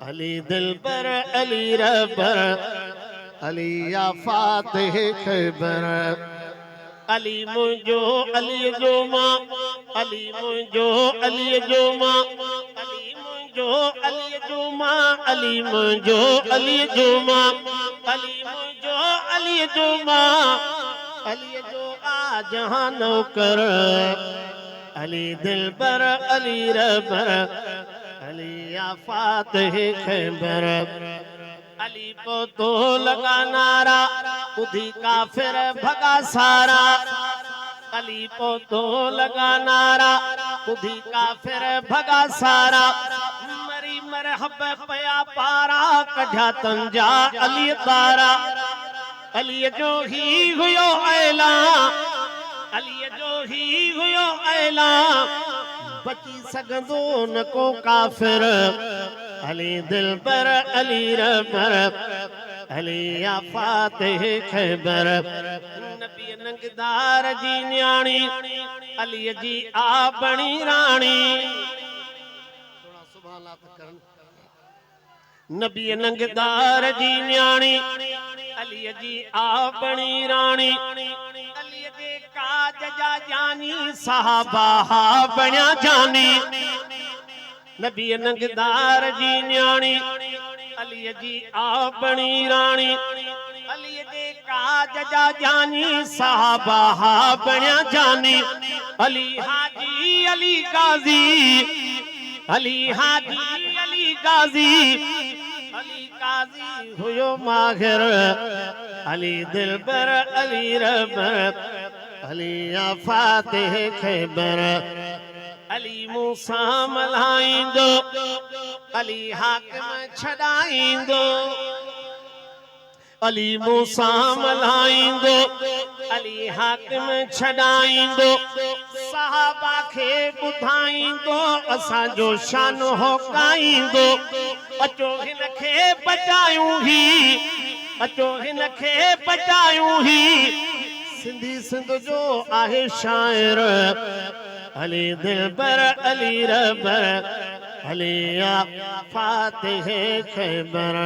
अली दिलबर Ali rubber Ali या Fatih Khyber Ali मुंहिंजो अली जो मां अली मुंहिंजो अली जो मां अली मुंहिंजो अली जो मां अली मुंहिंजो अली जो मां अली मुंहिंजो अली जो मां अली जो आ जहां नौकर अली दिलबर अली रबर अली या फातिह खैबर अली पोतो लगा नारा उधी काफिर भगा सारा अली पोतो लगा नारा उधी काफिर भगा सारा मरी मरहब पया पारा कढा तंजा अली तारा अली जो ही हुयो ऐला अली जो ही हुयो ऐला बची सघंदो न को काफिर अली दिलबर अली रबर अली या फातिह खैबर नबी नंगदार जी न्याणी अली जी आ बणी राणी नबी नंगदार जी न्याणी अली जी आ बणी राणी अली जे काज जा जानी साहबा हा बण्या जानी नबी नंगदार जी न्याणी अली जी आ बणी राणी अली जे काज जा जानी साहबा हा बण्या जानी अली हाजी अली गाजी अली हाजी अली गाजी अली काजी हुयो माहिर अली दिलबर अली रबर अली या फातिह खैबर अली मूसा मल्हाईंदो अली हाकिम छॾाईंदो अली मूसा मल्हाईंदो अली हाकिम छॾाईंदो सहाबा खे ॿुधाईंदो असांजो शान होकाईंदो अचो हिन खे बचायूं ही अचो हिन खे बचायूं ही सिंधी सिंध जो आहे शाइर अली दिलबर अली रबर अली या फातिह खैबर